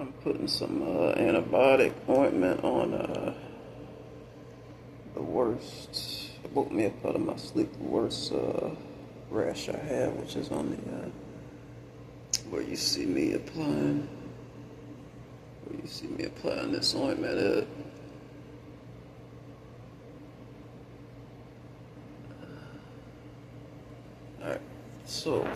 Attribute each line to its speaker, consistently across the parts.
Speaker 1: I'm putting some antibiotic ointment on the worst. It woke me up out of my sleep. The worst rash I have, which is on the where you see me applying. Where you see me applying this ointment at. All right, so.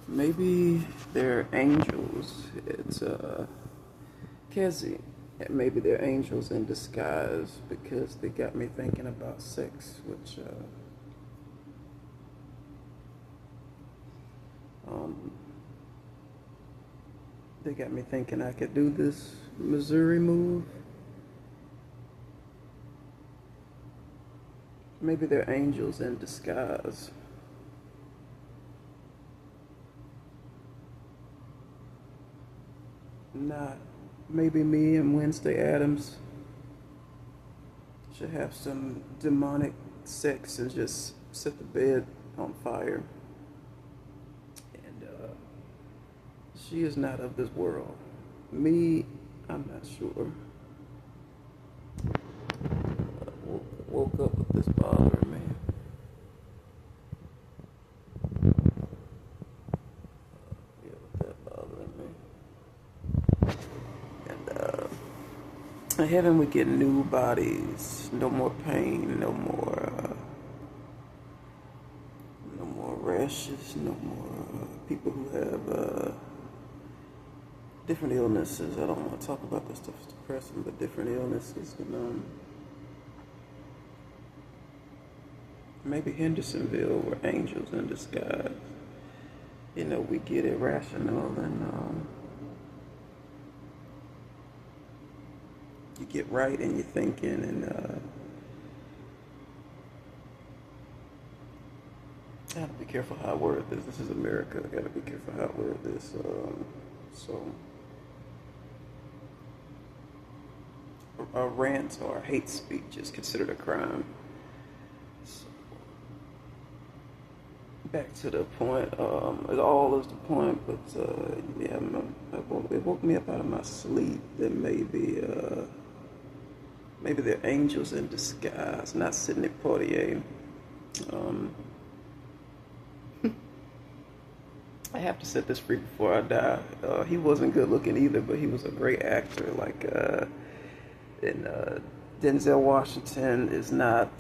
Speaker 1: Maybe they're angels. It's Kezi. Maybe they're angels in disguise because they got me thinking about sex, which they got me thinking I could do this Missouri move. Maybe they're angels in disguise. Not maybe me and Wednesday Adams should have some demonic sex and just set the bed on fire. And she is not of this world. Me, I'm not sure. Woke up with this bothering me. Yeah, with that bothering me. And in heaven we get new bodies, no more pain, no more rashes, no more people who have different illnesses. I don't want to talk about this stuff, it's depressing, but different illnesses. And maybe Hendersonville were angels in disguise. You know, we get irrational and you get right in your thinking and I gotta be careful how I word this. This is America. I gotta be careful how I word this. So a rant or a hate speech is considered a crime. So, back to the point. It all is the point, but yeah, it woke me up out of my sleep. That maybe they're angels in disguise, not Sidney Poitier. I have to set this free before I die. He wasn't good looking either, but he was a great actor. Denzel Washington is not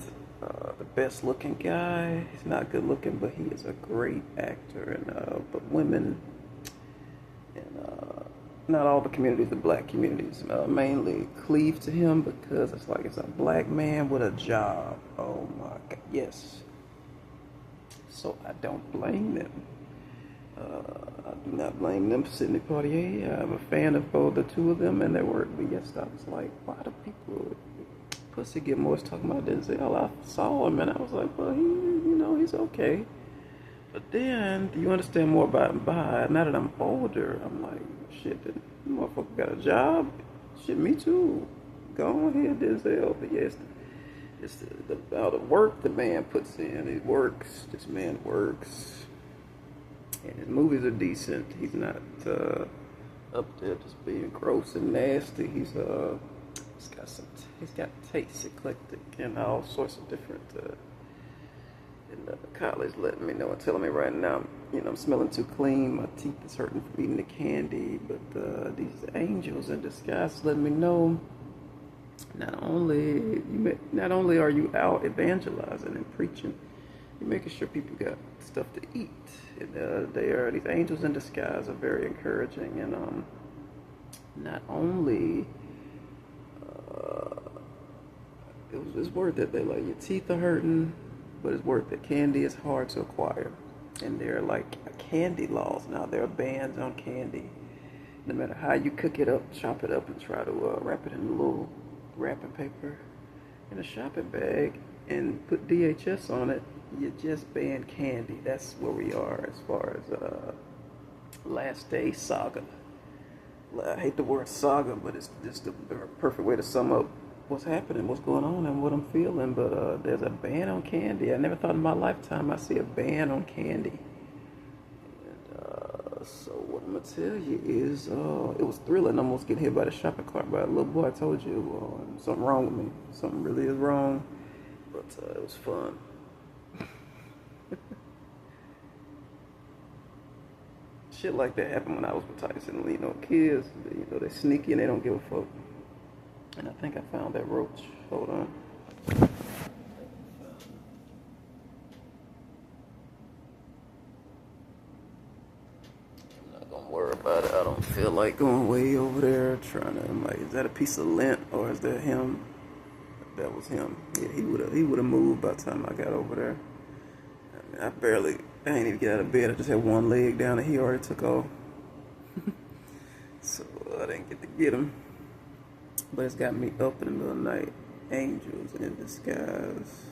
Speaker 1: the best looking guy. He's not good looking, but he is a great actor. And but women and not all the communities, the black communities, mainly cleave to him because it's like it's a black man with a job. Oh my God, yes. So I don't blame them. I do not blame them for Sidney Poitier. I'm a fan of both the two of them and their work. But yes, I was like, why do people pussy get more talking about Denzel? I saw him and I was like, well, he's okay. But then, do you understand more about him by? Now that I'm older, I'm like, shit, that motherfucker got a job? Shit, me too. Go ahead, Denzel. But yes, it's the work the man puts in. He works. This man works. And his movies are decent. He's not up there just being gross and nasty. He's got taste, eclectic, and all sorts of different. And the college letting me know and telling me right now, I'm smelling too clean. My teeth is hurting from eating the candy. But these angels in disguise letting me know. Not only are you out evangelizing and preaching, you're making sure people got stuff to eat. And these angels in disguise are very encouraging. And not only it's worth it. They like your teeth are hurting, but it's worth it. Candy is hard to acquire, and there are like candy laws now. There are bans on candy. No matter how you cook it up, chop it up, and try to wrap it in a little wrapping paper in a shopping bag and put DHS on it, you just ban candy. That's where we are as far as Last Day Saga. I hate the word saga, but it's just the perfect way to sum up what's happening, what's going on, and what I'm feeling. But there's a ban on candy. I never thought in my lifetime I'd see a ban on candy. So what I'm gonna tell you is, it was thrilling. Almost getting hit by the shopping cart by a little boy. I told you, something wrong with me. Something really is wrong, but it was fun. Shit like that happened when I was with Tyson. You know, kids, they sneaky and they don't give a fuck. And I think I found that roach. Hold on. I'm not gonna worry about it. I don't feel like going way over there trying to. I'm like, is that a piece of lint or is that him? That was him. Yeah, he would have moved by the time I got over there. I ain't even get out of bed. I just had one leg down and he already took off. So I didn't get to get him. But it's got me up in the middle of the night. Angels in disguise.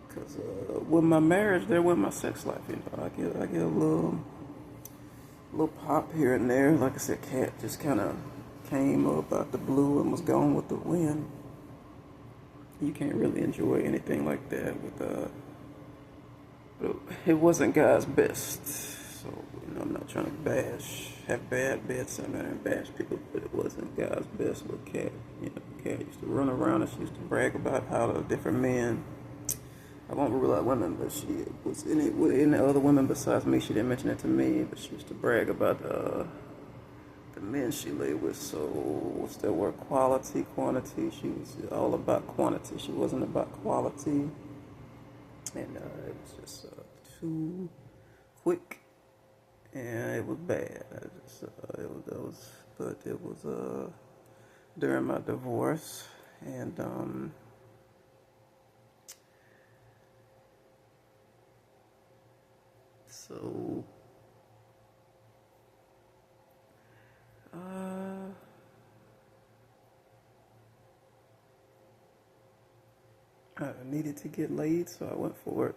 Speaker 1: Because with my marriage, there went my sex life. You know, I get a little pop here and there. Like I said, Cat just kind of came up out the blue and was gone with the wind. You can't really enjoy anything like that with it wasn't God's best. So, I'm not trying to have bad bedside manner and bash people, but it wasn't God's best with Cat. Cat used to run around and she used to brag about how the different men, I won't rule out women, but she was in it with any other women besides me. She didn't mention it to me, but she used to brag about the men she lay with. So, what's that word? Quality, quantity. She was all about quantity. She wasn't about quality. And it was just too quick, and it was bad. It was during my divorce, and so I needed to get laid, so I went for it.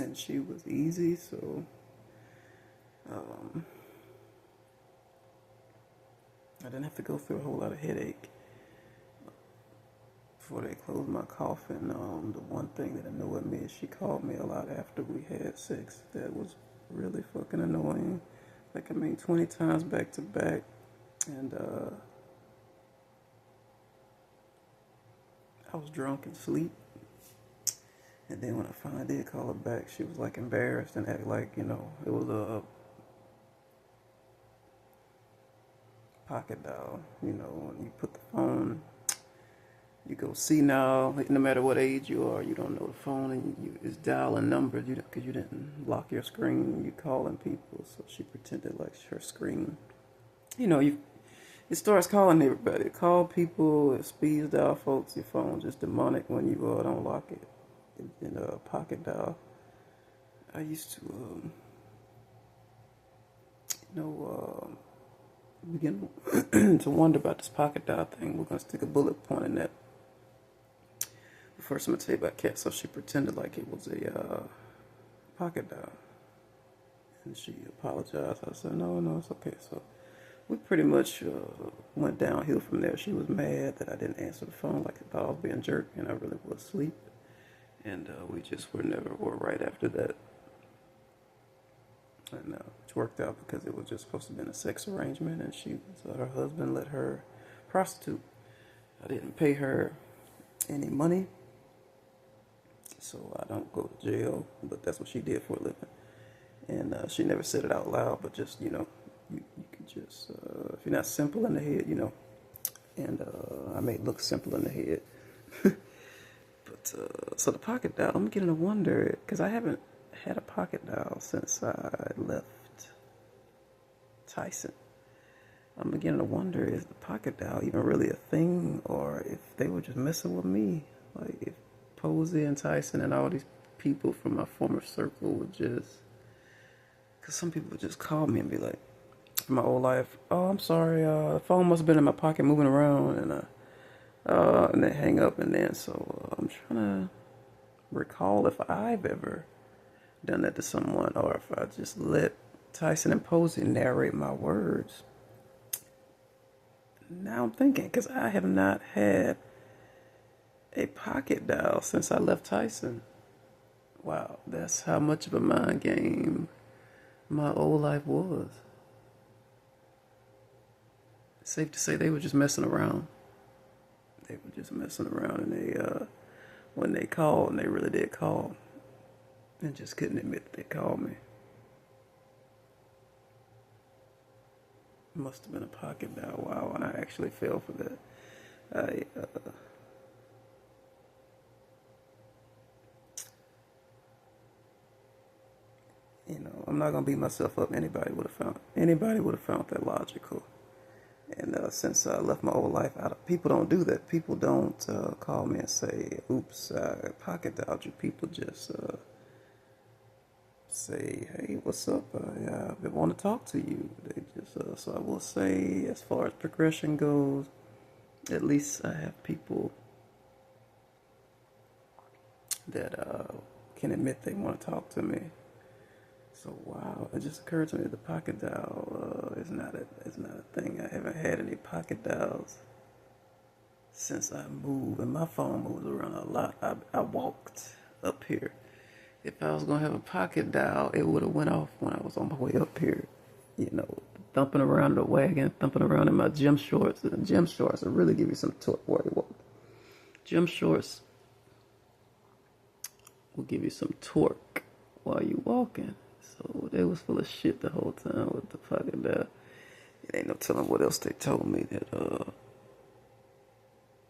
Speaker 1: And she was easy, so I didn't have to go through a whole lot of headache before they closed my coffin. The one thing that annoyed me is she called me a lot after we had sex. That was really fucking annoying. 20 times back to back. And I was drunk and asleep. And then when I finally did call her back, she was like embarrassed and act like, it was a pocket dial. When you put the phone, you go see now, no matter what age you are, you don't know the phone and it's dialing numbers because you didn't lock your screen. You calling people, so she pretended like her screen. It starts calling everybody. Call people, it speeds dial folks. Your phone just demonic when you don't lock it. In a pocket dial. I used to, begin to wonder about this pocket dial thing. We're gonna stick a bullet point in that. But first, I'm gonna tell you about Kat. So she pretended like it was a pocket dial, and she apologized. I said, "No, it's okay." So we pretty much went downhill from there. She was mad that I didn't answer the phone, like I thought I was being a jerk, and I really was asleep. And we just were right after that. And it worked out because it was just supposed to have been a sex arrangement, and her husband let her prostitute. I didn't pay her any money, so I don't go to jail, but that's what she did for a living. And she never said it out loud, but just, you could just, if you're not simple in the head, and I may look simple in the head. So the pocket dial, I'm beginning to wonder, because I haven't had a pocket dial since I left Tyson. I'm beginning to wonder, is the pocket dial even really a thing, or if they were just messing with me? Like, if Posey and Tyson and all these people from my former circle would just, because some people would just call me and be like, from my old life, "Oh, I'm sorry, the phone must have been in my pocket moving around," and then hang up, and then so I'm trying to recall if I've ever done that to someone, or if I just let Tyson and Posey narrate my words. Now I'm thinking, because I have not had a pocket dial since I left Tyson. Wow, that's how much of a mind game my old life was. Safe to say they were just messing around. They were just messing around, and when they called, and they really did call, and just couldn't admit that they called me. Must have been a pocket dial. Wow, and I actually fell for that. I'm not gonna beat myself up. Anybody would have found that logical. And since I left my old life out, people don't do that. People don't call me and say, "Oops, I pocket dialed you." People just say, "Hey, what's up? I want to talk to you." They just so I will say, as far as progression goes, at least I have people that can admit they want to talk to me. So wow, it just occurred to me that the pocket dial is not a thing. I haven't had any pocket dials since I moved, and my phone moves around a lot. I walked up here. If I was gonna have a pocket dial, it would have went off when I was on my way up here. Thumping around the wagon, thumping around in my gym shorts. And gym shorts will really give you some torque while you walk. Gym shorts will give you some torque while you walking. So they was full of shit the whole time with the pocket dial. It ain't no telling what else they told me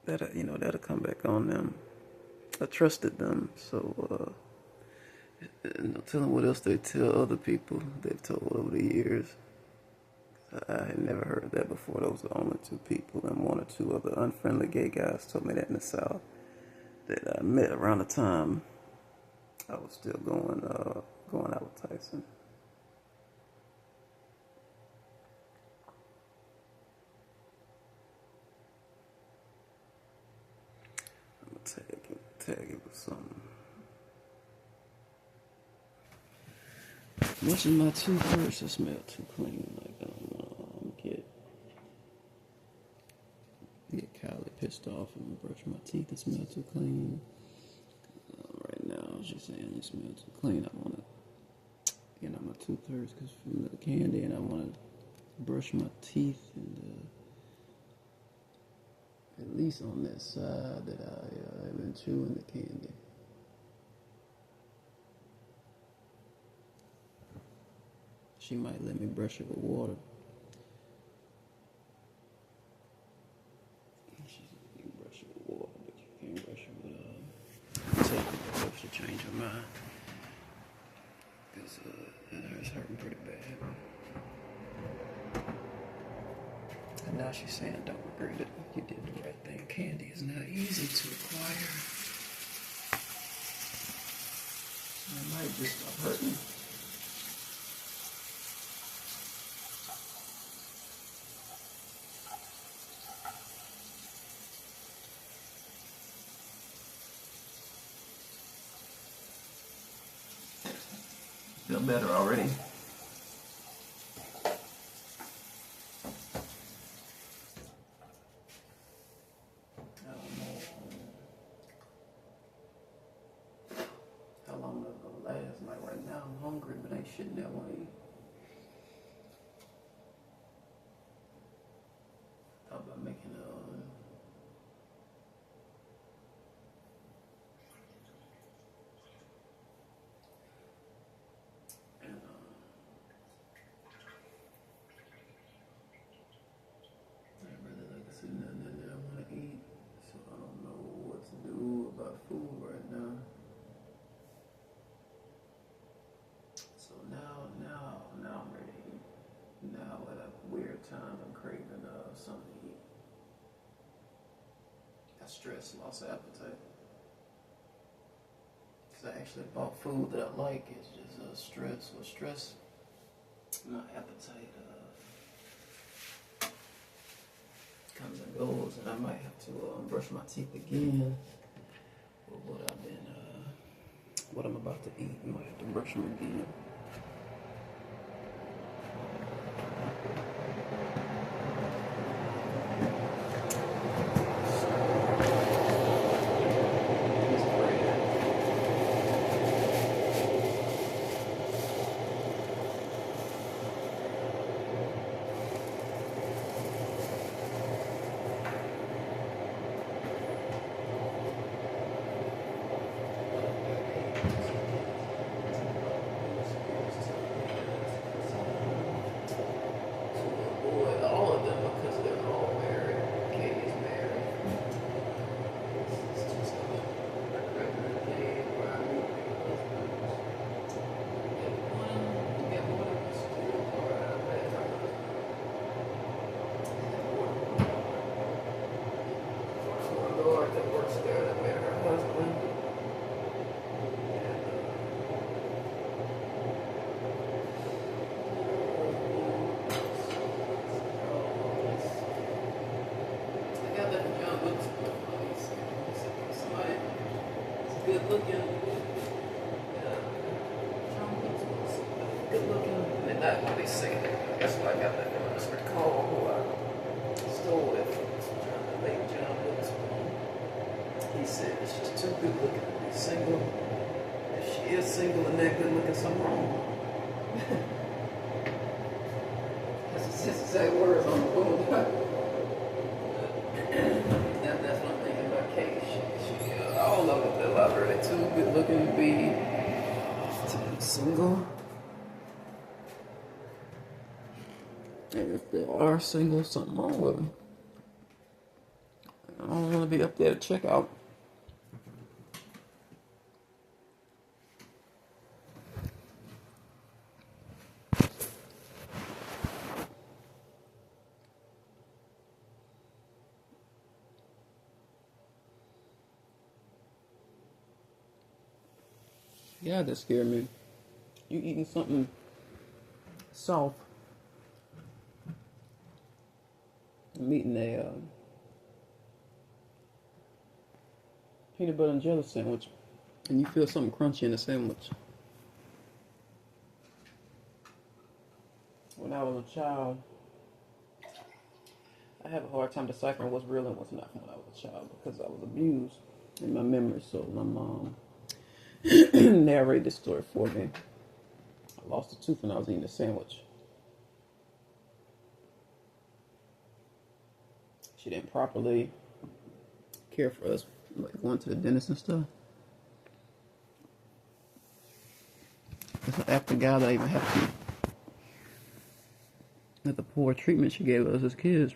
Speaker 1: that'll come back on them. I trusted them, so no telling what else they tell other people they've told over the years. I had never heard that before. Those were only two people, and one or two other unfriendly gay guys told me that in the South that I met around the time I was still going out with Tyson. I'm gonna tag it with something. Much of my toothbrush, I smell too clean. Like I don't want to get Kylie pissed off and brush my teeth and smell too clean. Right now, I was just saying it smells too clean. I want to get out my tooth hurts because from the candy, and I want to brush my teeth and at least on that side that I have been chewing the candy. She might let me brush it with water. She said you can brush it with water, but you can't brush it with tape. I hope she change her mind. Because it hurts hurting pretty bad. And now she's saying don't regret it. You did the right thing. Candy is not easy to acquire. It might just stop hurting. Feel better already. I don't know how long that's gonna last. Like right now I'm hungry, but ain't shit that I want to eat. Thought about making nothing that I want to eat, so I don't know what to do about food right now. So now I'm ready to eat. Now at a weird time, I'm craving something to eat. Got stress, lost appetite. Cause I actually bought food that I like. It's just stress. With stress, my appetite comes and goes, and I might have to brush my teeth again with what I'm about to eat. I might have to brush them again. girl that met her husband. I got that from John Lewis. Somebody good looking. Good looking. And not what they say. That's why I got that from. I just recall who I stole it from. The late John Lewis. He said that she's too good looking to be single. If she is single and that good looking, something wrong. That's his exact words on the phone. That's what I'm thinking about Kate. She all of them, they love her. They're too good looking to be single. And if they are single, something wrong with them. I don't want to be up there to check out. Yeah, that scared me. You eating something soft. I'm eating a peanut butter and jelly sandwich, and you feel something crunchy in the sandwich. When I was a child, I have a hard time deciphering what's real and what's not when I was a child because I was abused in my memory. So my mom narrated this story for me. I lost a tooth when I was eating a sandwich. She didn't properly care for us, like going to the dentist and stuff. After God, I even had to let the poor treatment she gave us as kids.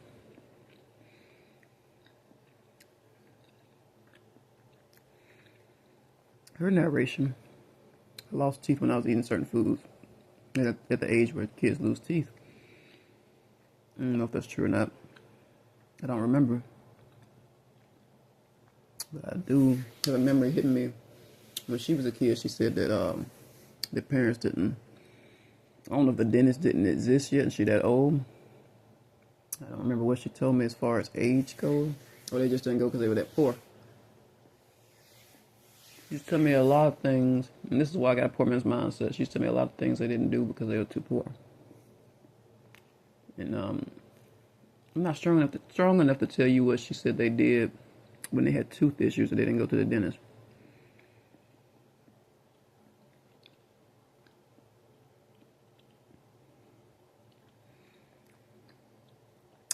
Speaker 1: Her narration, I lost teeth when I was eating certain foods at the age where kids lose teeth. I don't know if that's true or not. I don't remember. But I do have a memory hitting me. When she was a kid, she said that the parents didn't, I don't know if the dentist didn't exist yet and she that old. I don't remember what she told me as far as age goes. Or they just didn't go because they were that poor. She used to tell me a lot of things, and this is why I got a poor man's mindset. She used to tell me a lot of things they didn't do because they were too poor. And I'm not strong enough to tell you what she said they did when they had tooth issues and they didn't go to the dentist.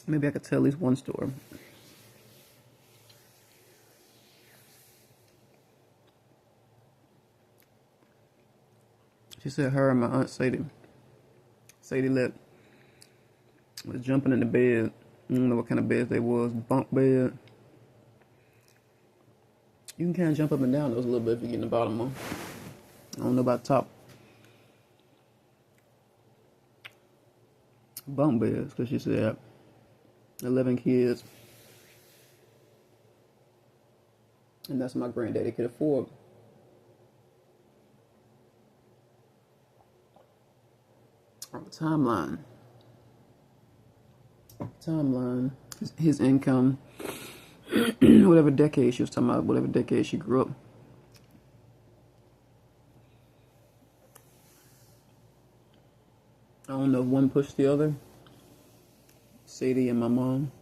Speaker 1: Maybe I could tell at least one story. She said her and my aunt Sadie was jumping in the bed. I don't know what kind of beds they was, bunk bed. You can kind of jump up and down those a little bit if you get in the bottom one. I don't know about top. Bunk beds, because she said 11 kids. And that's my granddaddy could afford. On the timeline, his income, whatever decade she was talking about, whatever decade she grew up. I don't know if one pushed the other. Sadie and my mom.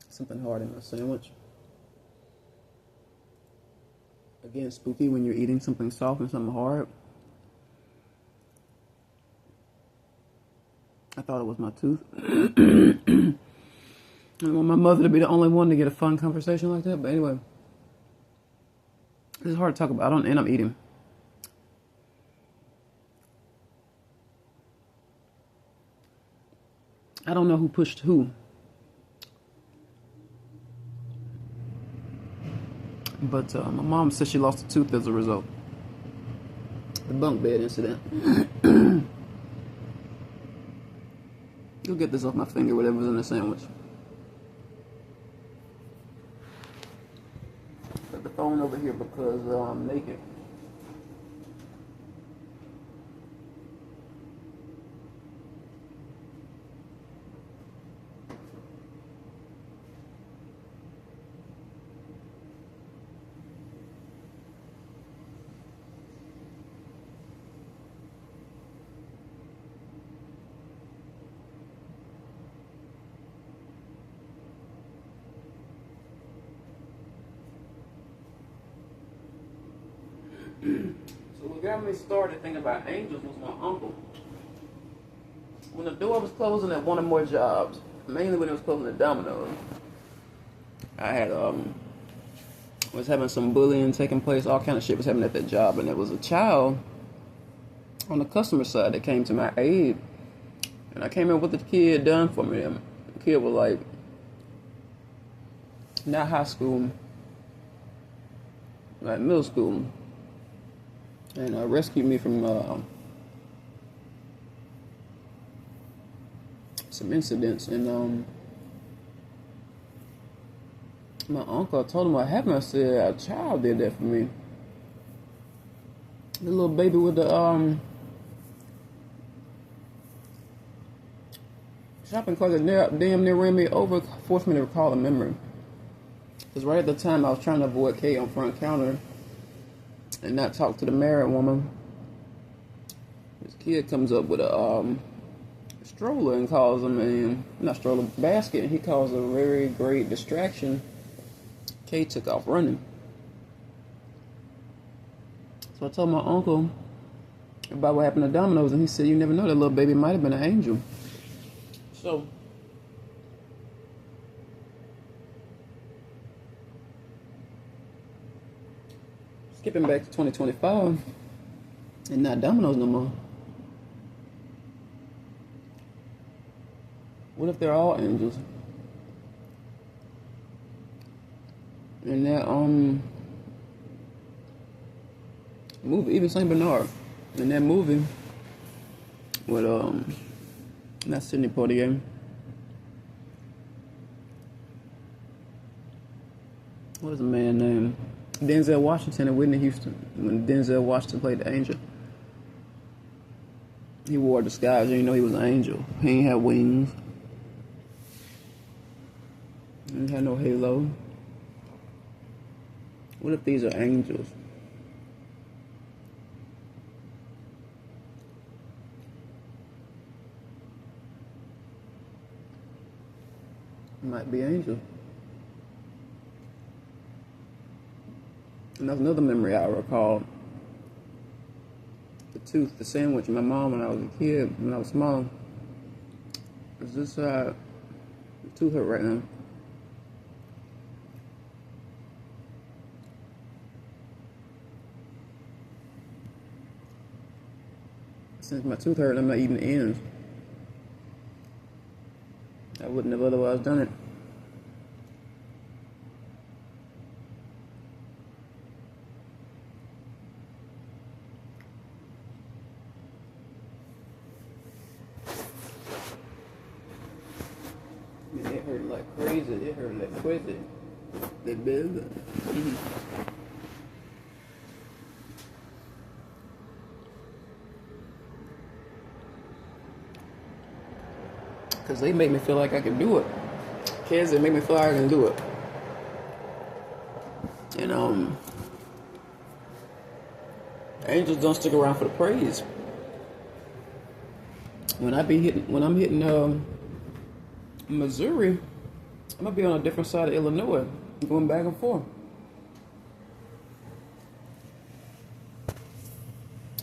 Speaker 1: Something hard in my sandwich. Again, spooky when you're eating something soft and something hard. I thought it was my tooth. I want my mother to be the only one to get a fun conversation like that. But anyway, this is hard to talk about. I don't end up eating. I don't know who pushed who. But my mom said she lost a tooth as a result. The bunk bed incident. You'll get this off my finger, whatever's in the sandwich. Put the phone over here because I'm naked. So what got me started thinking about angels was my uncle. When the door was closing at one or more jobs, mainly when it was closing at Domino's, I had was having some bullying taking place, all kind of shit was happening at that job, and there was a child on the customer side that came to my aid, and I came in what the kid done for me. The kid was like, not high school, like middle school. And rescued me from some incidents. And my uncle, I told him what happened. I said, a child did that for me. The little baby with the shopping cart that damn near ran me over forced me to recall a memory. Because right at the time I was trying to avoid Kate on front counter and not talk to the married woman. This kid comes up with a stroller and calls him basket, and he caused a very great distraction. Kate took off running. So I told my uncle about what happened to Domino's, and he said, you never know, that little baby might have been an angel. So skipping back to 2025, and not Domino's no more. What if they're all angels? And that movie, even Saint Bernard, in that movie with not Sidney Poitier. What is the man name? Denzel Washington and Whitney Houston. When Denzel Washington played the angel, he wore a disguise. You know he was an angel. He ain't had wings. He ain't had no halo. What if these are angels? Might be angels. And that's another memory I recall. The sandwich my mom when I was a kid, when I was small. Is this the tooth hurt right now? Since my tooth hurt, I'm not eating the ends. I wouldn't have otherwise done it. It hurt like crazy. It hurt like crazy. That big. Because they make me feel like I can do it. Kids, they make me feel like I can do it. And angels don't stick around for the praise. When I'm hitting Missouri, I'm gonna be on a different side of Illinois, going back and forth.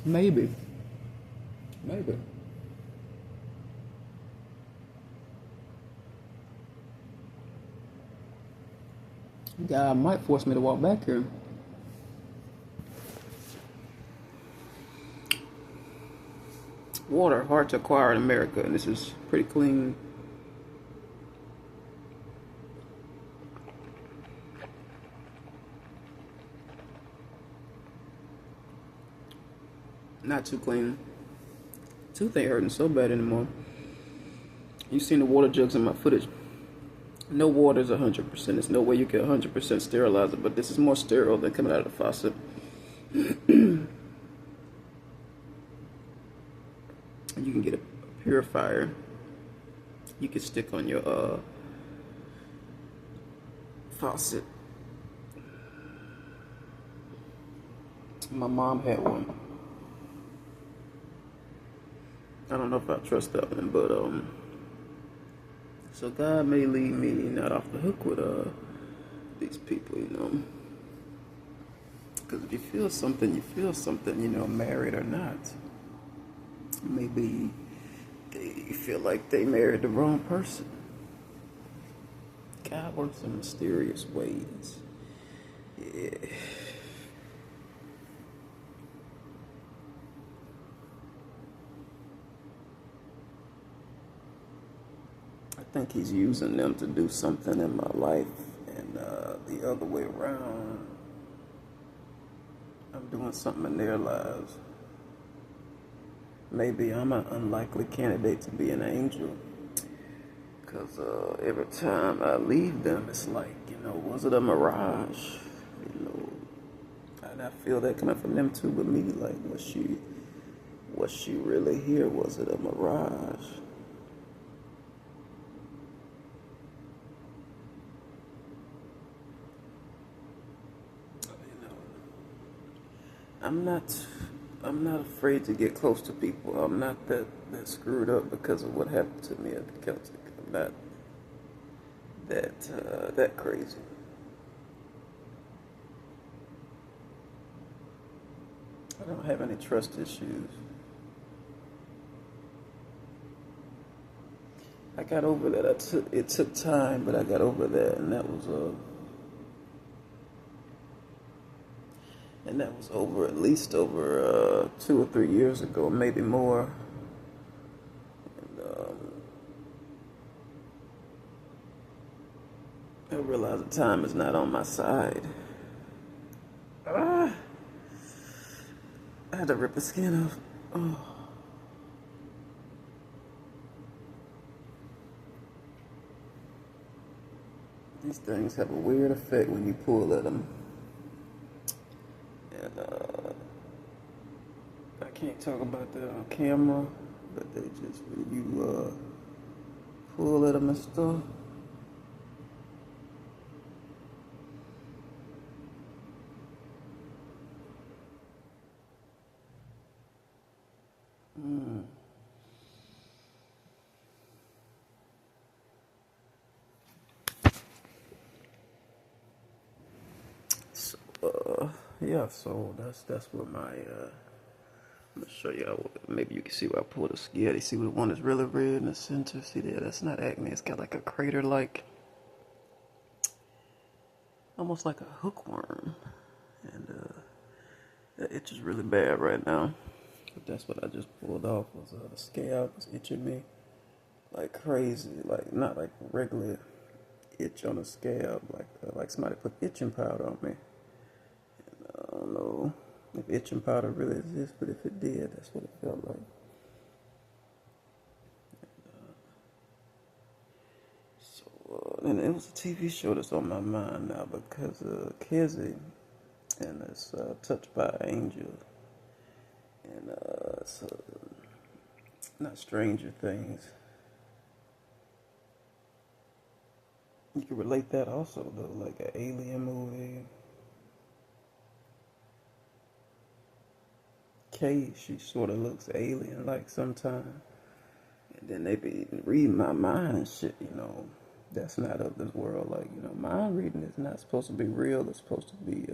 Speaker 1: Maybe. God might force me to walk back here. Water, hard to acquire in America, and this is pretty clean. Not too clean. Tooth ain't hurting so bad anymore. You seen the water jugs in my footage. No water is 100%. There's no way you can 100% sterilize it, but this is more sterile than coming out of the faucet. You can get a purifier. You can stick on your faucet. My mom had one. I don't know if I trust that one, but so God may leave me not off the hook with these people, you know. Because if you feel something, you feel something, you know, married or not. Maybe they feel like they married the wrong person. God works in mysterious ways. Yeah. I think he's using them to do something in my life, and the other way around, I'm doing something in their lives. Maybe I'm an unlikely candidate to be an angel, because every time I leave them, it's like, you know, was it a mirage? You know, and I feel that coming from them too, but me, like, was she really here? Was it a mirage? I'm not afraid to get close to people. I'm not that screwed up because of what happened to me at the Celtic. I'm not that crazy. I don't have any trust issues. I got over that. It took time, but I got over that, and that was over at least over 2 or 3 years ago, maybe more. And I realized the time is not on my side. I had to rip the skin off. Oh. These things have a weird effect when you pull at them. And I can't talk about that on camera, but they just, when you pull at them and stuff. Yeah, so that's what my I'm gonna show you. Maybe you can see where I pulled the skin. You see the one that's really red in the center. See there? That's not acne. It's got like a crater, like almost like a hookworm, and that itch is really bad right now. But that's what I just pulled off. Was the scalp was itching me like crazy, like not like regular itch on the scalp, like somebody put itching powder on me. I don't know if itching powder really exists, but if it did, that's what it felt like. And it was a TV show that's on my mind now because Kizzy, and it's Touched by an Angel, and it's not Stranger Things. You can relate that also though, like an alien movie. Kay, she sort of looks alien-like sometimes. And then they be reading my mind and shit, you know. That's not of this world. Like, you know, mind reading is not supposed to be real. It's supposed to be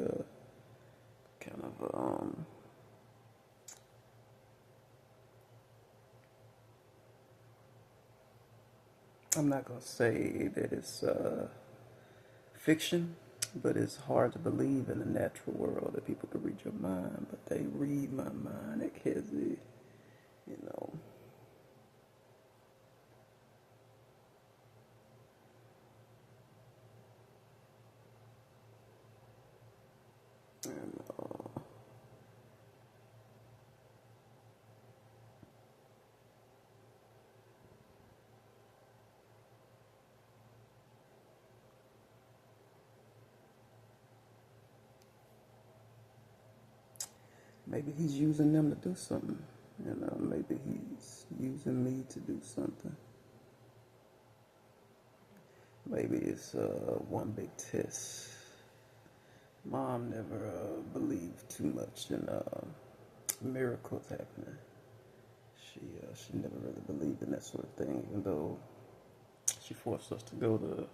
Speaker 1: kind of I'm not gonna say that it's fiction, but it's hard to believe in the natural world that people could read your mind. But they read my mind at Kizzy, you know. And maybe he's using them to do something. You know, maybe he's using me to do something. Maybe it's one big test. Mom never believed too much in miracles happening. She never really believed in that sort of thing, even though she forced us to go to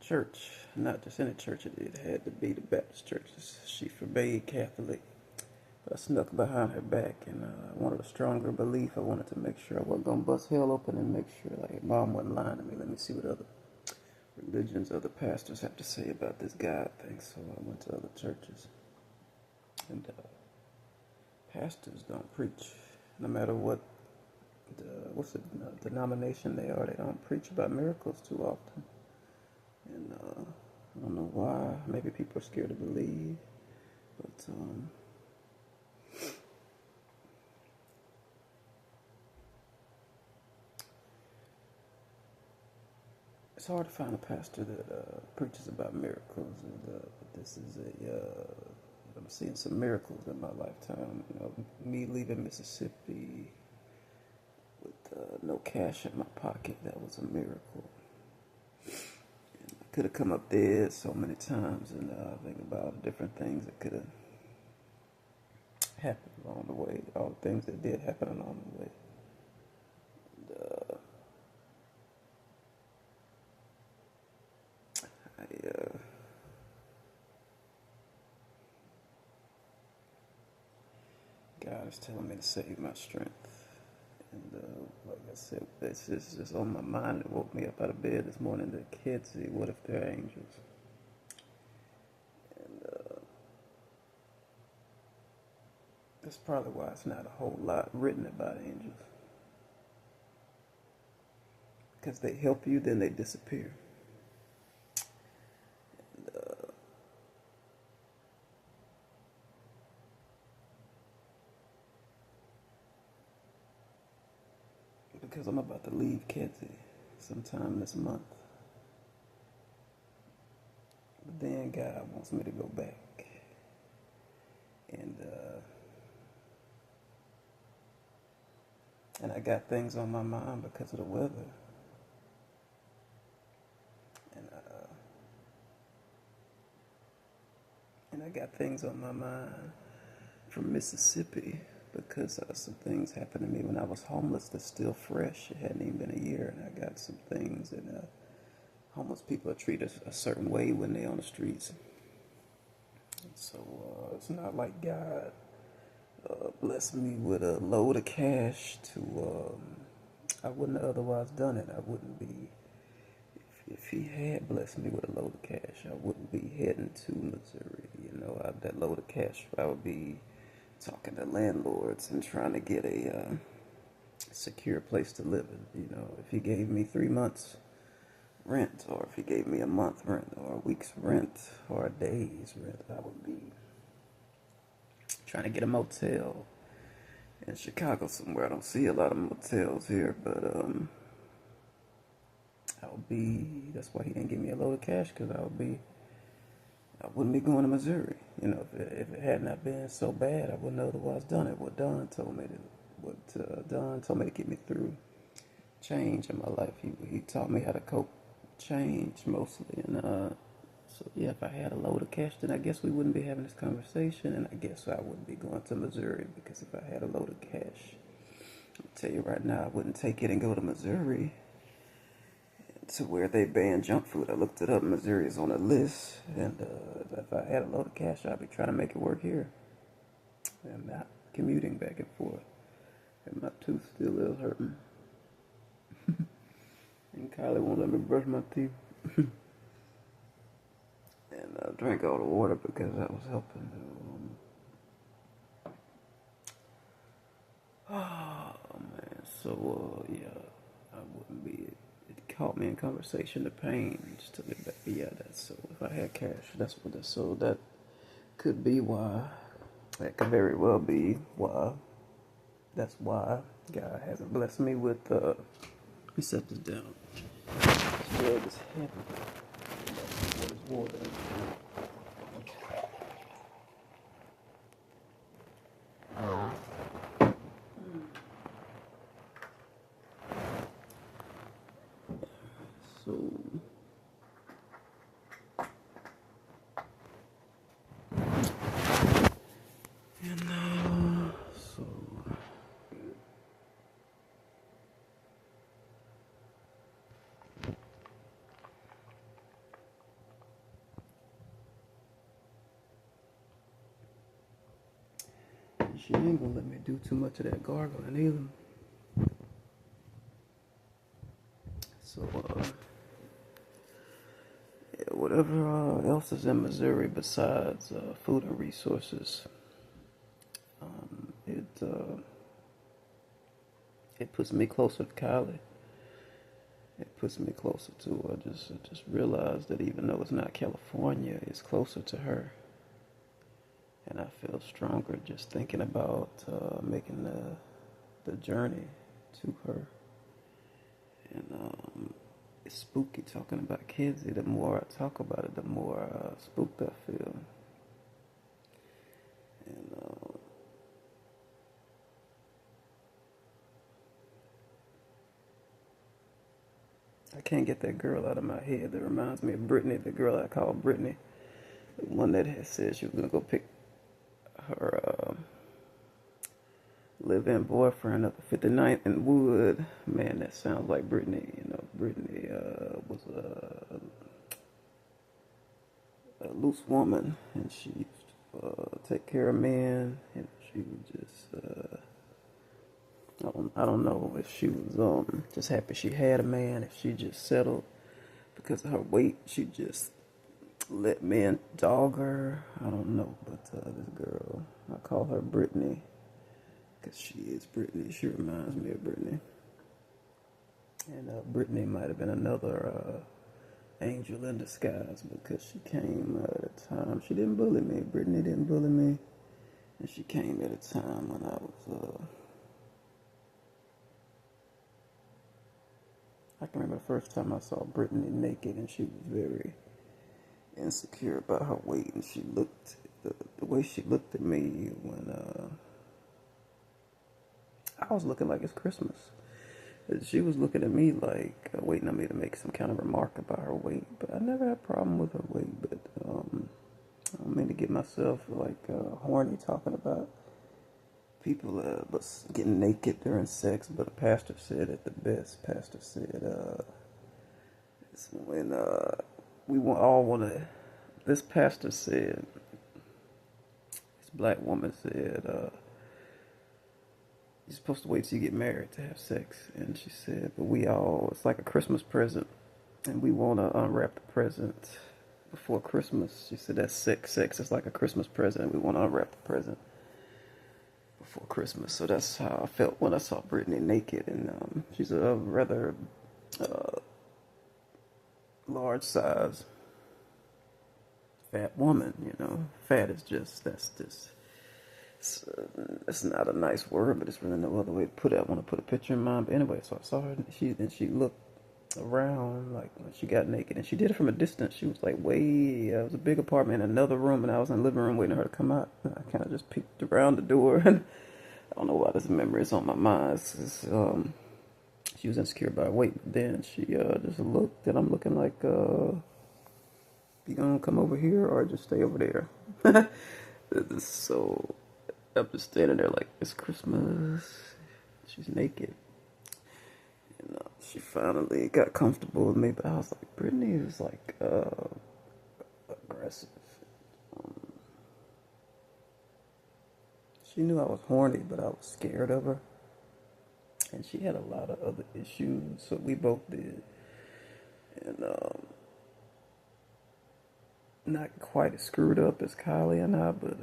Speaker 1: church. Not just any church, it had to be the Baptist churches. She forbade Catholic. But I snuck behind her back, and I wanted a stronger belief. I wanted to make sure I wasn't going to bust hell open and make sure like Mom wasn't lying to me. Let me see what other religions, other pastors have to say about this God thing. So I went to other churches. And pastors don't preach. No matter what denomination they are, they don't preach about miracles too often. And I don't know why. Maybe people are scared to believe. But it's hard to find a pastor that preaches about miracles. And this is I'm seeing some miracles in my lifetime. You know, me leaving Mississippi with no cash in my pocket, that was a miracle. And I could have come up dead so many times, and I think about different things that could have happened along the way, all the things that did happen along the way. And, God is telling me to save my strength. And like I said, it's just on my mind. It woke me up out of bed this morning. The kids see, what if they're angels? And that's probably why it's not a whole lot written about angels. Because they help you, then they disappear. Because I'm about to leave Kedzie sometime this month. But then God wants me to go back. And I got things on my mind because of the weather. And I got things on my mind from Mississippi because some things happened to me when I was homeless that's still fresh. It hadn't even been a year, and I got some things. And homeless people are treated a certain way when they're on the streets. And so it's not like God blessed me with a load of cash to. I wouldn't have otherwise done it. I wouldn't be. If he had blessed me with a load of cash, I wouldn't be heading to Missouri. You know, that load of cash, I would be talking to landlords and trying to get a secure place to live in. You know, if he gave me 3 months rent, or if he gave me a month rent, or a week's rent, or a day's rent, I would be trying to get a motel in Chicago somewhere. I don't see a lot of motels here, but that's why he didn't give me a load of cash, because I wouldn't be going to Missouri. You know, if it had not been so bad, I wouldn't have otherwise done it. What Don told me to get me through change in my life. He taught me how to cope change mostly. And so yeah, if I had a load of cash, then I guess we wouldn't be having this conversation, and I guess I wouldn't be going to Missouri, because if I had a load of cash, I'll tell you right now, I wouldn't take it and go to Missouri, to where they ban junk food. I looked it up. Missouri is on a list, and if I had a load of cash, I'd be trying to make it work here. I'm not commuting back and forth, and my tooth still is hurting. And Kylie won't let me brush my teeth. And I drank all the water because that was helping. Oh man, so yeah, I wouldn't be. It caught me in conversation. The pain just took it back. But yeah, that's so. If I had cash, that's what that. So that could be why. That could very well be why. That's why God hasn't blessed me with. Let me set this down. This rug is heavy. What is water? So, and so she ain't gonna let me do too much of that gargling either. So, yeah, whatever else is in Missouri besides food and resources, it puts me closer to Kylie. It puts me closer to her. I just realized that even though it's not California, it's closer to her. And I feel stronger just thinking about making the journey to her. And it's spooky talking about kids. The more I talk about it, the more spooked I feel. And I can't get that girl out of my head. That reminds me of Brittany, the girl I call Brittany, the one that had said she was gonna go pick her live-in boyfriend up at 59th and Wood. Man, that sounds like Brittany. You know, Brittany was a loose woman, and she used to take care of men, and she would just I don't know if she was just happy she had a man, if she just settled because of her weight. She just let men dog her. I don't know, but this girl, I call her Brittany because she is Brittany. She reminds me of Brittany. And Brittany might have been another angel in disguise because she came at a time. She didn't bully me. Brittany didn't bully me. And she came at a time when I can remember the first time I saw Brittany naked, and she was very insecure about her weight, and she looked, the way she looked at me when I was looking like it's Christmas. She was looking at me like waiting on me to make some kind of remark about her weight, but I never had a problem with her weight. But I don't mean to get myself like horny talking about people getting naked during sex, but a pastor said it the best. Pastor said it's when we all want to. This pastor said, this black woman said, you're supposed to wait till you get married to have sex. And she said, but it's like a Christmas present, and we want to unwrap the present before Christmas. She said, that's sex. It's like a Christmas present. We want to unwrap the present before Christmas. So that's how I felt when I saw Brittany naked. And she's a rather large size fat woman, you know. Fat is just, it's not a nice word, but it's really no other way to put it. I want to put a picture in mind. But anyway, so I saw her, and she looked around like when she got naked, and she did it from a distance. She was like it was a big apartment in another room, and I was in the living room waiting for her to come out. And I kind of just peeked around the door, and I don't know why this memory is on my mind. She was insecure about her weight, but then she just looked, and I'm looking like, you gonna come over here or just stay over there? So I'm just standing there like, it's Christmas. She's naked. And she finally got comfortable with me, but I was like, Brittany is like aggressive. She knew I was horny, but I was scared of her. And she had a lot of other issues, so we both did. And not quite as screwed up as Kylie and I, but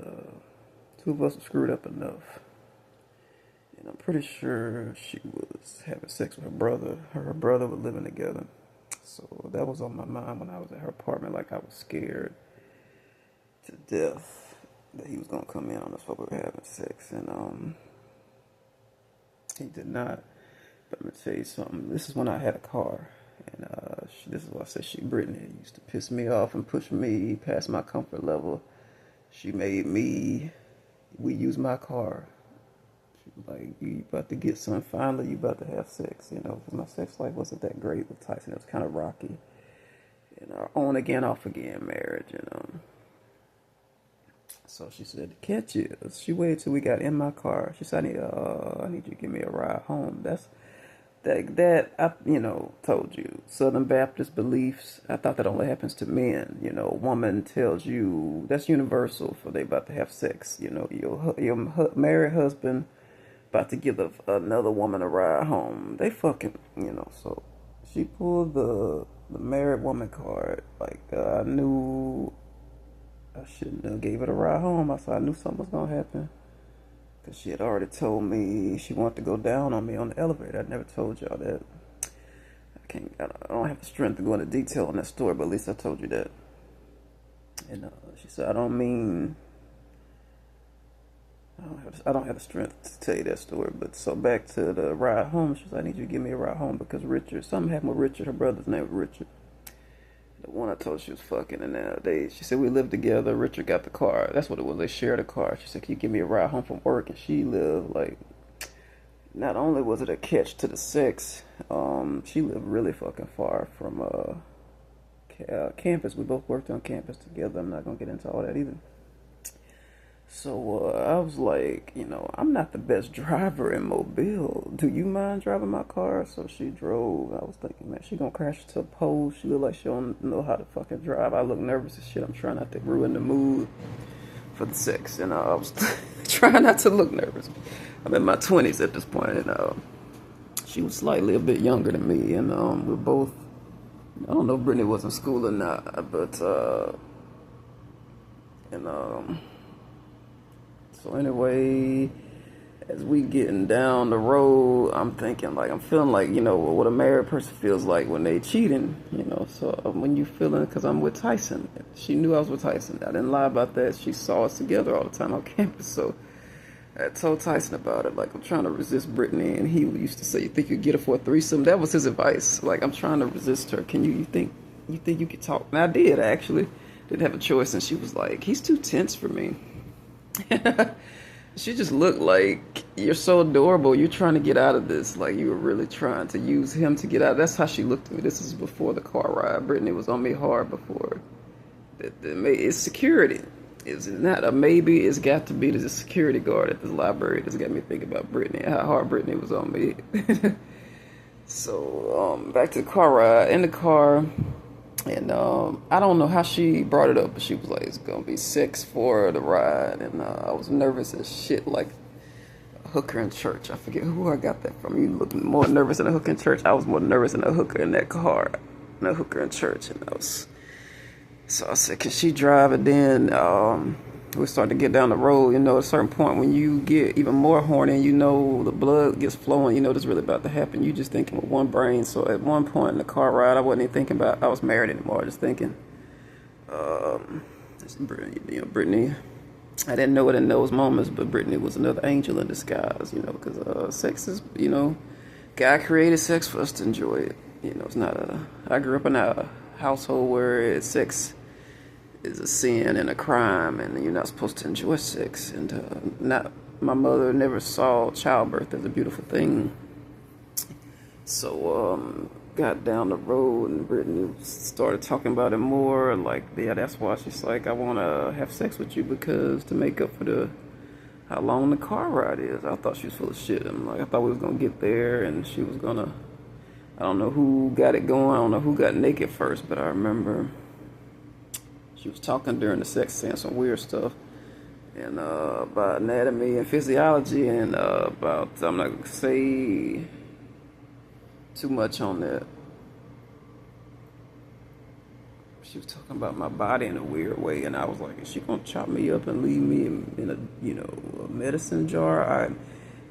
Speaker 1: two of us were screwed up enough. And I'm pretty sure she was having sex with her brother. Her and her brother were living together. So that was on my mind when I was at her apartment. Like, I was scared to death that he was going to come in on us while we were having sex. And he did not. But I'm going to tell you something. This is when I had a car. And this is why I said Brittany used to piss me off and push me past my comfort level. She made me, we used my car. She Like, you about to get some, finally you about to have sex, you know, because my sex life wasn't that great with Tyson. It was kind of rocky. You know, on again, off again marriage, you know. So she said the catch is, she waited till we got in my car. She said, I need you to give me a ride home. That I, you know, told you. Southern Baptist beliefs, I thought that only happens to men. You know, a woman tells you, that's universal for they about to have sex. You know, your married husband about to give another woman a ride home. They fucking, you know, so she pulled the married woman card. Like, I knew I shouldn't have gave it a ride home. I said I knew something was gonna happen because she had already told me she wanted to go down on me on the elevator. I never told y'all that. I don't have the strength to go into detail on that story, but at least I told you that. And she said I don't have the strength to tell you that story. But so back to the ride home. She said I need you to give me a ride home because Richard, something happened with Richard. Her brother's name was Richard. The one I told she was fucking, and she said we lived together. Richard got the car. That's what it was. They shared a car. She said, "Can you give me a ride home from work?" And she lived like. Not only was it a catch to the sex, she lived really fucking far from campus. We both worked on campus together. I'm not gonna get into all that either. So I was like, you know, I'm not the best driver in Mobile. Do you mind driving my car? So she drove. I was thinking, man, she gonna crash into a pole. She look like she don't know how to fucking drive. I look nervous as shit. I'm trying not to ruin the mood for the sex, and I was trying not to look nervous. I'm in my 20s at this point, and she was slightly a bit younger than me, and we're both. I don't know if Brittany was in school or not, but and so anyway, as we getting down the road, I'm thinking like I'm feeling like, you know, what a married person feels like when they cheating, you know. So when you feeling, because I'm with Tyson, she knew I was with Tyson. I didn't lie about that. She saw us together all the time on campus, so I told Tyson about it. Like, I'm trying to resist Brittany, and he used to say, "You think you get her for a threesome?" That was his advice. Like, I'm trying to resist her. Can you think you could talk? And I did actually. Didn't have a choice, and she was like, "He's too tense for me." She just looked like, "You're so adorable. You're trying to get out of this. Like, you were really trying to use him to get out." That's how she looked at me. This is before the car ride. Brittany was on me hard before. It's security. It's not a maybe. It's got to be the security guard at the library that's got me thinking about Brittany, how hard Brittany was on me. So, back to the car ride. In the car, and I don't know how she brought it up, but she was like, "It's gonna be sex for the ride," and I was nervous as shit, like a hooker in church. I forget who I got that from. You looking more nervous than a hooker in church? I was more nervous than a hooker in that car, than a hooker in church, and I was. So I said, "Can she drive?" And then we started to get down the road. You know, at a certain point, when you get even more horny, and you know the blood gets flowing, you know this really about to happen. You just thinking with one brain. So at one point in the car ride, I wasn't even thinking about I was married anymore. I was just thinking, Brittany. I didn't know it in those moments, but Brittany was another angel in disguise. You know, because sex is, you know, God created sex for us to enjoy it. You know, it's not a. I grew up in a household where sex is a sin and a crime, and you're not supposed to enjoy sex. And not my mother never saw childbirth as a beautiful thing. So got down the road, and Brittany started talking about it more. Like, yeah, that's why she's like, "I want to have sex with you because to make up for how long the car ride is." I thought she was full of shit. I'm like, I thought we was gonna get there, and she was gonna. I don't know who got it going. I don't know who got naked first, but I remember she was talking during the sex, saying some weird stuff, and about anatomy and physiology, and about, I'm not gonna say too much on that. She was talking about my body in a weird way, and I was like, "Is she gonna chop me up and leave me in a medicine jar?" At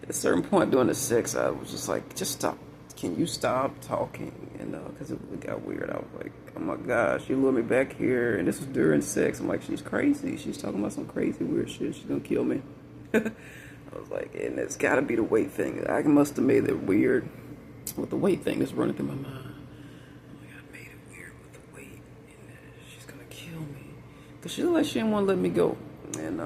Speaker 1: a certain point during the sex, I was just like, "Just stop. Can you stop talking?" And because it got weird, I was like, "Oh my gosh, she lured me back here," and this was during sex. I'm like, "She's crazy. She's talking about some crazy weird shit. She's gonna kill me." I was like, and it's gotta be the weight thing. I must have made it weird with the weight thing that's running through my mind. I'm like, I made it weird with the weight, and she's gonna kill me. Cause she looked like she didn't want to let me go, and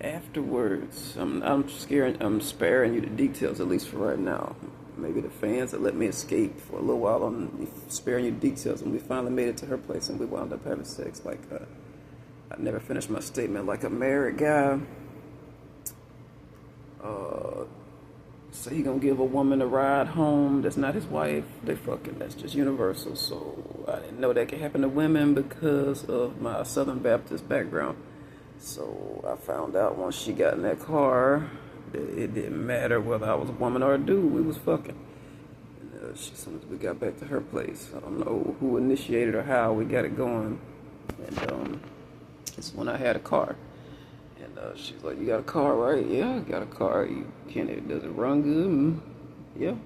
Speaker 1: afterwards, I'm sparing you the details, at least for right now. Maybe the fans that let me escape for a little while. I'm sparing you the details, and we finally made it to her place, and we wound up having sex. Like I never finished my statement. Like a married guy, say he gonna give a woman a ride home that's not his wife. They fucking. That's just universal. So I didn't know that could happen to women because of my Southern Baptist background. So I found out once she got in that car that it didn't matter whether I was a woman or a dude, we was fucking. And, as soon as we got back to her place, I don't know who initiated or how we got it going. And it's when I had a car. And she's like, "You got a car, right?" "Yeah, I got a car." Does it run good?" "Yeah."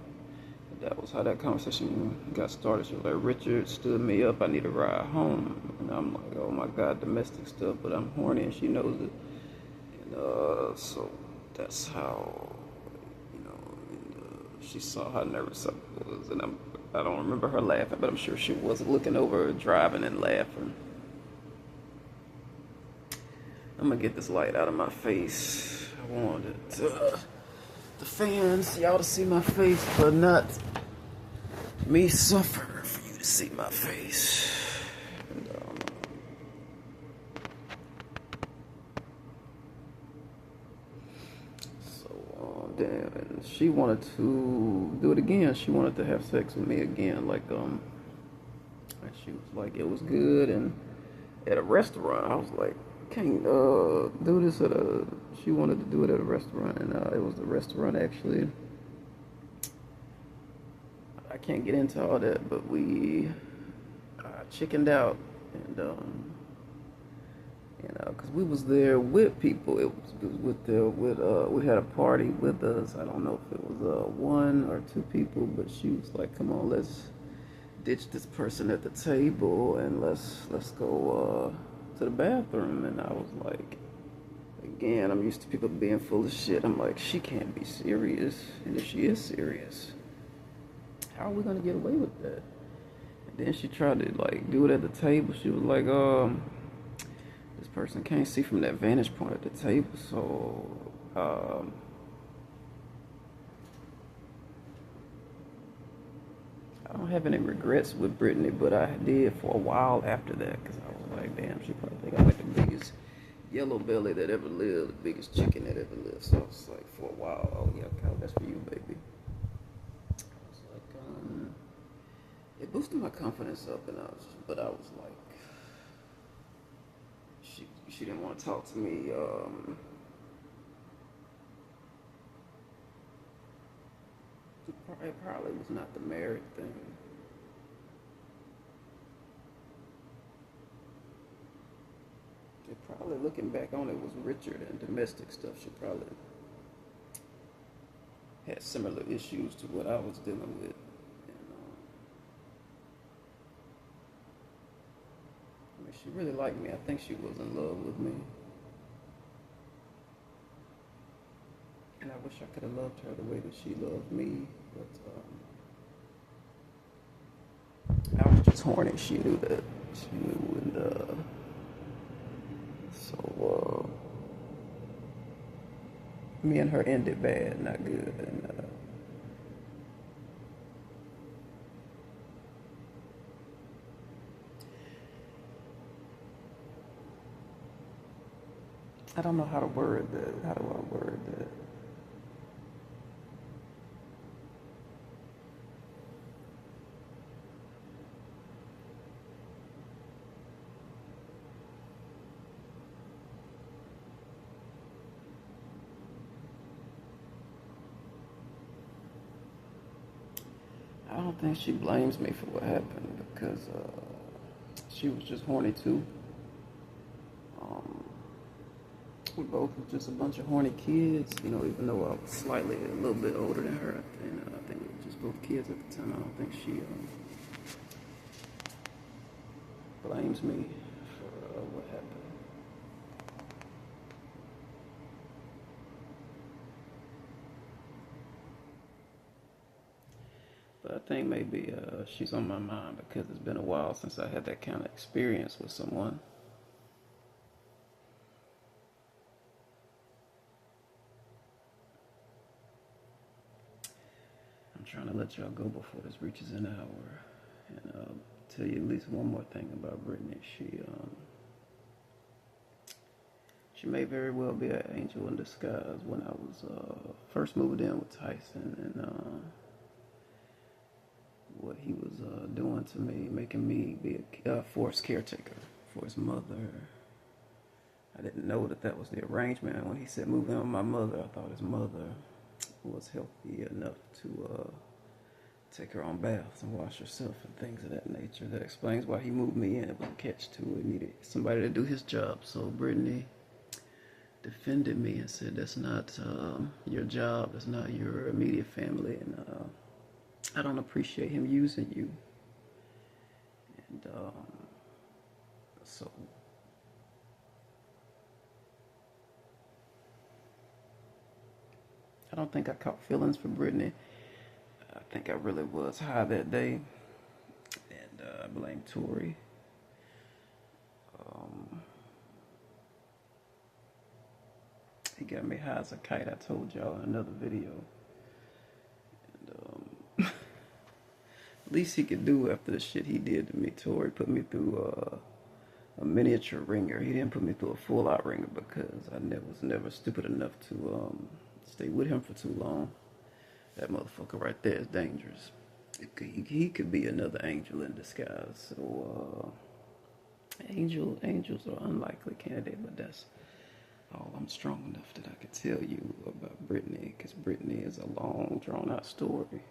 Speaker 1: That was how that conversation got started. She was like, "Richard stood me up. I need a ride home." And I'm like, "Oh my God, domestic stuff," but I'm horny and she knows it. And so that's how, and she saw how nervous I was. And I don't remember her laughing, but I'm sure she wasn't looking over, driving and laughing. I'm gonna get this light out of my face. I wanted the fans, y'all to see my face, but not me suffer for you to see my face. And, damn, and she wanted to do it again. She wanted to have sex with me again, and she was like, it was good, and at a restaurant, I was like, can't do this at a. She wanted to do it at a restaurant, and it was the restaurant actually. I can't get into all that, but we chickened out, and because we was there with people. It was we had a party with us. I don't know if it was one or two people, but she was like, "Come on, let's ditch this person at the table and let's go to the bathroom." And I was like, again, I'm used to people being full of shit. I'm like, she can't be serious, and if she is serious, how are we gonna get away with that? And then she tried to like do it at the table. She was like, this person can't see from that vantage point at the table, so I don't have any regrets with Brittany, but I did for a while after that, because I was like, damn, she probably think I'm like the biggest yellow belly that ever lived, the biggest chicken that ever lived. So I was like, for a while, oh yeah, Kyle, that's for you, baby. I was like, it boosted my confidence up, but I was like, she didn't want to talk to me. It probably was not the married thing. It probably, looking back on it, was Richard and domestic stuff. She probably had similar issues to what I was dealing with. And, I mean, she really liked me. I think she was in love with me. And I wish I could have loved her the way that she loved me, but I was just horny. She knew that. She knew, and so me and her ended bad, not good, and I don't know how to word that. How do I word that? I don't think she blames me for what happened, because she was just horny too. We both were just a bunch of horny kids, even though I was slightly a little bit older than her. I think we were just both kids at the time. I don't think she blames me for what happened. But I think maybe she's on my mind because it's been a while since I had that kind of experience with someone. I'm trying to let y'all go before this reaches an hour, and tell you at least one more thing about Brittany. She may very well be an angel in disguise. When I was first moved in with Tyson, and what he was doing to me, making me be a forced caretaker for his mother. I didn't know that was the arrangement. When he said move in with my mother, I thought his mother was healthy enough to take her own baths and wash herself and things of that nature. That explains why he moved me in. It was a catch to it. He needed somebody to do his job. So Brittany defended me and said that's not your job. That's not your immediate family, and I don't appreciate him using you. And so I don't think I caught feelings for Brittany. I think I really was high that day, and I blame Tori. He got me high as a kite. I told y'all in another video. And least he could do after the shit he did to me. Tori put me through a miniature ringer. He didn't put me through a full-out ringer because I was never stupid enough to stay with him for too long. That motherfucker right there is dangerous. He could be another angel in disguise. So angels are unlikely candidate, but that's all I'm strong enough that I could tell you about Brittany, because Brittany is a long, drawn-out story.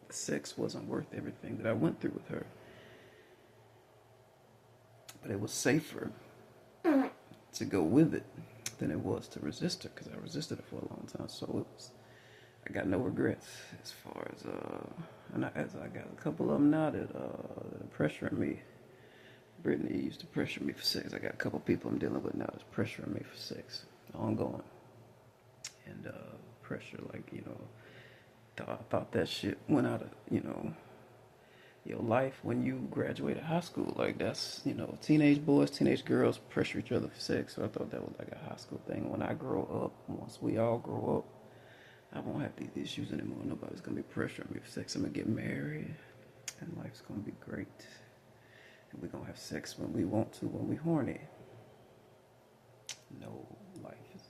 Speaker 1: Sex wasn't worth everything that I went through with her, but it was safer to go with it than it was to resist her, because I resisted her for a long time. So I got no regrets as far as as I got a couple of them now that are pressuring me. Brittany used to pressure me for sex. I got a couple people I'm dealing with now that's pressuring me for sex, ongoing, and pressure like I thought that shit went out of your life when you graduated high school. Like that's teenage boys, teenage girls pressure each other for sex. So I thought that was like a high school thing. When I grow up, once we all grow up, I won't have these issues anymore. Nobody's gonna be pressuring me for sex. I'm gonna get married, and life's gonna be great. And we're gonna have sex when we want to, when we horny. No, life is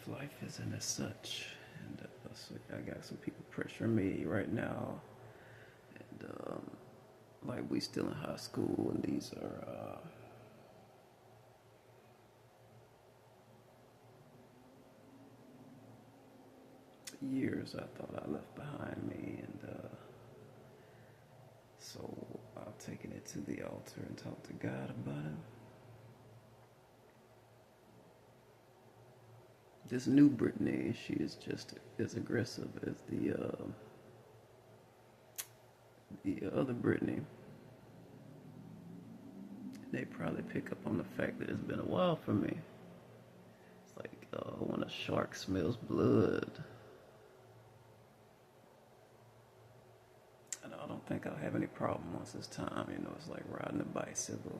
Speaker 1: life isn't as such. And so I got some people pressuring me right now, and like we still in high school, and these are years I thought I left behind me, and so I've taken it to the altar and talked to God about it. This new Brittany, she is just as aggressive as the other Brittany. They probably pick up on the fact that it's been a while for me. It's like when a shark smells blood. I don't think I'll have any problem once it's time. It's like riding a bicycle.